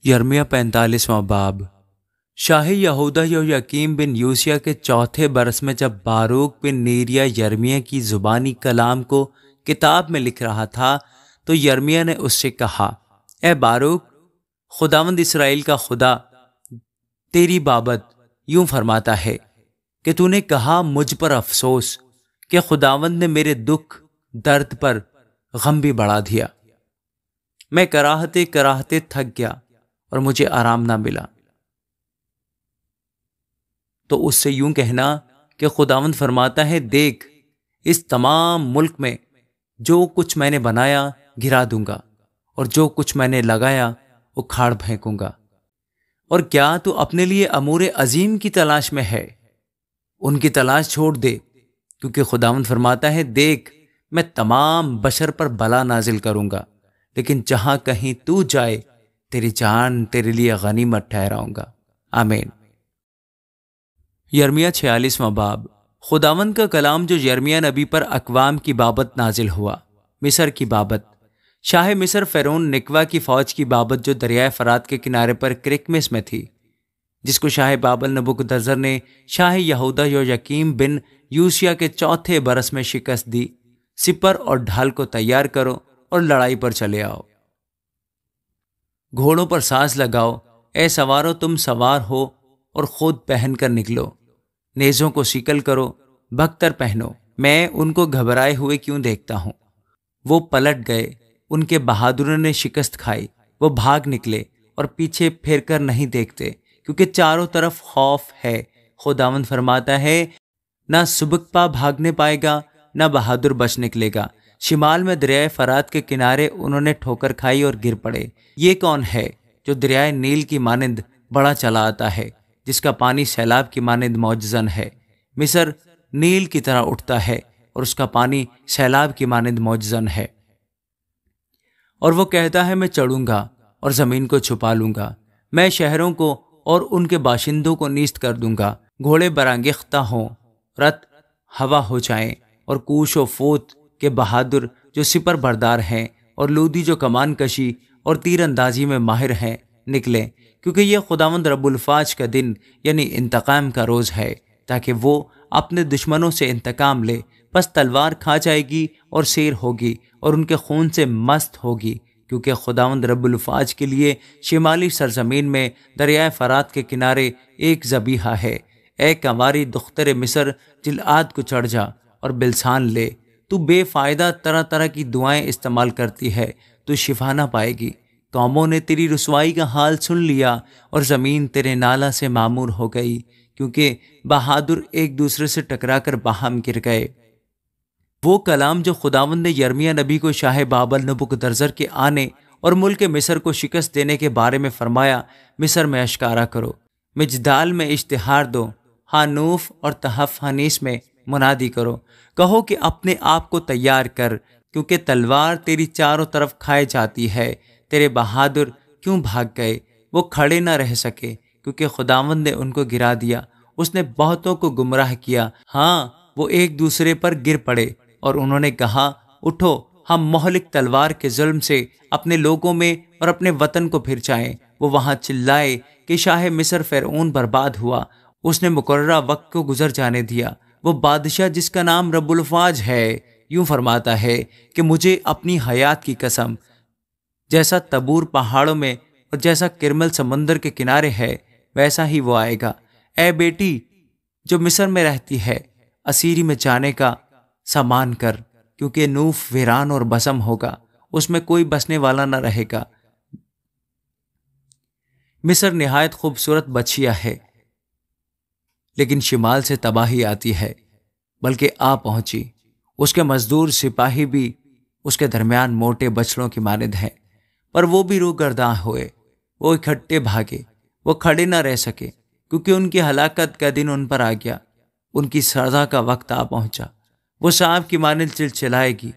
یرمیہ 45واں باب۔ شاہ یہودہ یویاقیم بن یوسیہ کے چوتھے برس میں جب باروک بن نیریہ یرمیہ کی زبانی کلام کو کتاب میں لکھ رہا تھا تو یرمیہ نے اس سے کہا، اے باروک، خداوند اسرائیل کا خدا تیری بابت یوں فرماتا ہے کہ تو نے کہا مجھ پر افسوس کہ خداوند نے میرے دکھ درد پر غم بھی بڑھا دیا۔ میں کراہتے کراہتے تھک گیا اور مجھے آرام نہ ملا۔ تو اس سے یوں کہنا کہ خداوند فرماتا ہے، دیکھ، اس تمام ملک میں جو کچھ میں نے بنایا گرا دوں گا اور جو کچھ میں نے لگایا اکھاڑ پھینکوں گا۔ اور کیا تو اپنے لیے امور عظیم کی تلاش میں ہے؟ ان کی تلاش چھوڑ دے، کیونکہ خداوند فرماتا ہے، دیکھ، میں تمام بشر پر بلا نازل کروں گا، لیکن جہاں کہیں تو جائے تیری جان تیرے لیے غنیمت ٹھہراؤں گا۔ آمین۔ یرمیہ 46واں باب۔ خداوند کا کلام جو یرمیہ نبی پر اقوام کی بابت نازل ہوا۔ مصر کی بابت۔ شاہ مصر فرعون نکوا کی فوج کی بابت جو دریائے فرات کے کنارے پر کرکمس میں تھی، جس کو شاہ بابل نبوکدنضر نے شاہ یہودہ یویاقیم بن یوسیہ کے چوتھے برس میں شکست دی۔ سپر اور ڈھال کو تیار کرو اور لڑائی پر چلے آؤ۔ گھوڑوں پر ساز لگاؤ، اے سوارو تم سوار ہو اور خود پہن کر نکلو۔ نیزوں کو سیکل کرو، بختر پہنو۔ میں ان کو گھبرائے ہوئے کیوں دیکھتا ہوں؟ وہ پلٹ گئے، ان کے بہادروں نے شکست کھائی۔ وہ بھاگ نکلے اور پیچھے پھر کر نہیں دیکھتے، کیونکہ چاروں طرف خوف ہے۔ خداوند فرماتا ہے، نہ سبکپا بھاگنے پائے گا، نہ بہادر بچ نکلے گا۔ شمال میں دریائے فرات کے کنارے انہوں نے ٹھوکر کھائی اور گر پڑے۔ یہ کون ہے جو دریائے نیل کی مانند بڑا چلا آتا ہے، جس کا پانی سیلاب کی مانند موجزن ہے؟ مصر نیل کی طرح اٹھتا ہے اور اس کا پانی سیلاب کی مانند موجزن ہے۔ اور وہ کہتا ہے، میں چڑھوں گا اور زمین کو چھپا لوں گا، میں شہروں کو اور ان کے باشندوں کو نیست کر دوں گا۔ گھوڑے برانگیختہ ہوں، رت ہوا ہو جائیں، اور کوش و فوت کے بہادر جو سپر بردار ہیں اور لودی جو کمان کشی اور تیر اندازی میں ماہر ہیں نکلیں، کیونکہ یہ خداوند رب الفاج کا دن یعنی انتقام کا روز ہے، تاکہ وہ اپنے دشمنوں سے انتقام لے۔ پس تلوار کھا جائے گی اور سیر ہوگی اور ان کے خون سے مست ہوگی، کیونکہ خداوند رب الفاج کے لیے شمالی سرزمین میں دریائے فرات کے کنارے ایک ذبیحہ ہے۔ اے کنواری دختر مصر، جلعاد کو چڑھ جا اور بلسان لے۔ تو بے فائدہ طرح طرح کی دعائیں استعمال کرتی ہے، تو شفا نہ پائے گی۔ قوموں نے تیری رسوائی کا حال سن لیا اور زمین تیرے نالہ سے معمور ہو گئی، کیونکہ بہادر ایک دوسرے سے ٹکرا کر باہم گر گئے۔ وہ کلام جو خداوند نے یرمیہ نبی کو شاہ بابل نبوکدنضر کے آنے اور ملک مصر کو شکست دینے کے بارے میں فرمایا، مصر میں اشکارا کرو، مجدال میں اشتہار دو، ہانوف اور تحف ہنیس میں منادی کرو۔ کہو کہ اپنے آپ کو تیار کر، کیونکہ تلوار تیری چاروں طرف کھائے جاتی ہے۔ تیرے بہادر کیوں بھاگ گئے؟ وہ کھڑے نہ رہ سکے، کیونکہ خداوند نے ان کو گرا دیا۔ اس نے بہتوں کو گمراہ کیا، ہاں وہ ایک دوسرے پر گر پڑے اور انہوں نے کہا، اٹھو، ہم مہلک تلوار کے ظلم سے اپنے لوگوں میں اور اپنے وطن کو پھر جائیں۔ وہ وہاں چلائے کہ شاہ مصر فرعون برباد ہوا، اس نے مقررہ وقت کو گزر جانے دیا۔ وہ بادشاہ جس کا نام رب الفاج ہے یوں فرماتا ہے کہ مجھے اپنی حیات کی قسم، جیسا تبور پہاڑوں میں اور جیسا کرمل سمندر کے کنارے ہے، ویسا ہی وہ آئے گا۔ اے بیٹی جو مصر میں رہتی ہے، اسیری میں جانے کا سامان کر، کیونکہ نوف ویران اور بسم ہوگا، اس میں کوئی بسنے والا نہ رہے گا۔ مصر نہایت خوبصورت بچھیا ہے، لیکن شمال سے تباہی آتی ہے، بلکہ آ پہنچی۔ اس کے مزدور سپاہی بھی اس کے درمیان موٹے بچڑوں کی مانند ہیں، پر وہ بھی روگرداں ہوئے، وہ اکٹھے بھاگے، وہ کھڑے نہ رہ سکے، کیونکہ ان کی ہلاکت کا دن ان پر آ گیا، ان کی سزا کا وقت آ پہنچا۔ وہ سانپ کی مانند چلچلائے گی،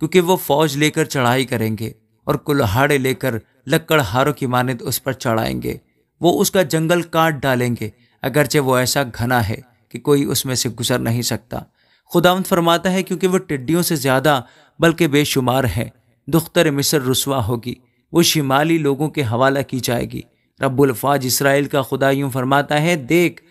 کیونکہ وہ فوج لے کر چڑھائی کریں گے اور کلہاڑے لے کر لکڑ ہاروں کی مانند اس پر چڑھائیں گے۔ وہ اس کا جنگل کاٹ ڈالیں گے، اگرچہ وہ ایسا گھنا ہے کہ کوئی اس میں سے گزر نہیں سکتا۔ خداوند فرماتا ہے، کیونکہ وہ ٹڈیوں سے زیادہ بلکہ بے شمار ہے۔ دختر مصر رسوا ہوگی، وہ شمالی لوگوں کے حوالہ کی جائے گی۔ رب الفاظ اسرائیل کا خدا یوں فرماتا ہے، دیکھ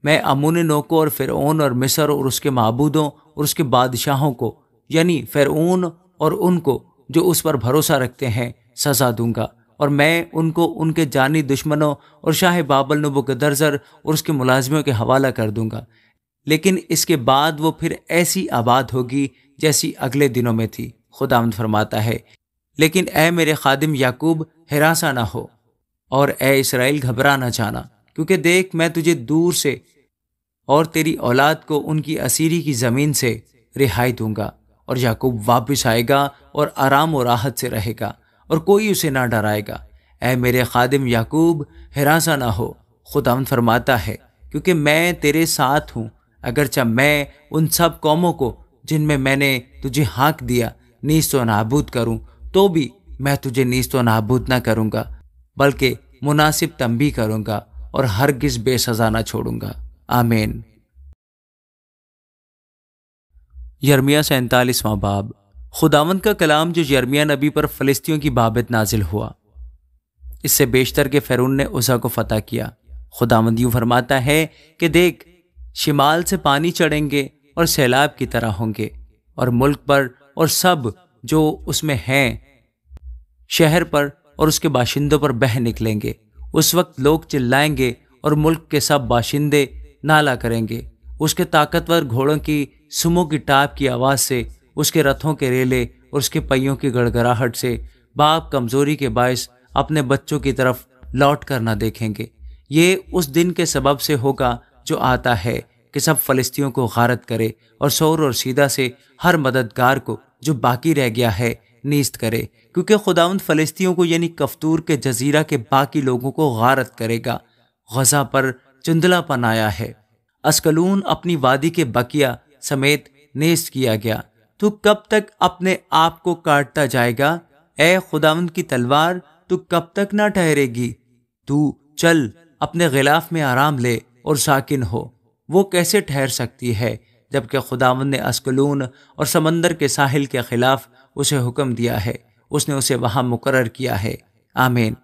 میں امون نو کو اور فرعون اور مصر اور اس کے معبودوں اور اس کے بادشاہوں کو، یعنی فرعون اور ان کو جو اس پر بھروسہ رکھتے ہیں، سزا دوں گا، اور میں ان کو ان کے جانی دشمنوں اور شاہ بابل نبوکدنضر اور اس کے ملازموں کے حوالہ کر دوں گا، لیکن اس کے بعد وہ پھر ایسی آباد ہوگی جیسی اگلے دنوں میں تھی۔ خداوند فرماتا ہے، لیکن اے میرے خادم یعقوب ہراساں نہ ہو، اور اے اسرائیل گھبرا نہ جانا، کیونکہ دیکھ میں تجھے دور سے اور تیری اولاد کو ان کی اسیری کی زمین سے رہائی دوں گا، اور یعقوب واپس آئے گا اور آرام و راحت سے رہے گا، اور کوئی اسے نہ ڈرائے گا۔ اے میرے خادم یعقوب ہراساں نہ ہو، خداوند فرماتا ہے، کیونکہ میں تیرے ساتھ ہوں، اگرچہ میں ان سب قوموں کو جن میں نے تجھے ہانک دیا نیست و نابود کروں، تو بھی میں تجھے نیست و نابود نہ کروں گا، بلکہ مناسب تنبیہ کروں گا اور ہرگز بے سزا نہ چھوڑوں گا۔ آمین۔ یرمیہ 47واں باب۔ خداوند کا کلام جو یرمیہ نبی پر فلسطینیوں کی بابت نازل ہوا۔ اس سے بیشتر کے فرعون نے عزا کو فتح کیا۔ خداوند یوں فرماتا ہے کہ دیکھ شمال سے پانی چڑھیں گے اور سیلاب کی طرح ہوں گے، اور ملک پر اور سب جو اس میں ہیں، شہر پر اور اس کے باشندوں پر بہہ نکلیں گے۔ اس وقت لوگ چلائیں گے اور ملک کے سب باشندے نالہ کریں گے۔ اس کے طاقتور گھوڑوں کی سموں کی ٹاپ کی آواز سے، اس کے رتھوں کے ریلے اور اس کے پہیوں کی گڑگڑاہٹ سے باپ کمزوری کے باعث اپنے بچوں کی طرف لوٹ کر نہ دیکھیں گے۔ یہ اس دن کے سبب سے ہوگا جو آتا ہے کہ سب فلسطینیوں کو غارت کرے، اور سور اور سیدھا سے ہر مددگار کو جو باقی رہ گیا ہے نیست کرے، کیونکہ خداوند فلسطینیوں کو یعنی کفتور کے جزیرہ کے باقی لوگوں کو غارت کرے گا۔ غزہ پر چندلا پن آیا ہے، اسکلون اپنی وادی کے بقیہ سمیت نیست کیا گیا۔ تو کب تک اپنے آپ کو کاٹتا جائے گا؟ اے خداوند کی تلوار، تو کب تک نہ ٹھہرے گی؟ تو چل اپنے غلاف میں آرام لے اور ساکن ہو۔ وہ کیسے ٹھہر سکتی ہے جبکہ خداوند نے اسکلون اور سمندر کے ساحل کے خلاف اسے حکم دیا ہے، اس نے اسے وہاں مقرر کیا ہے۔ آمین۔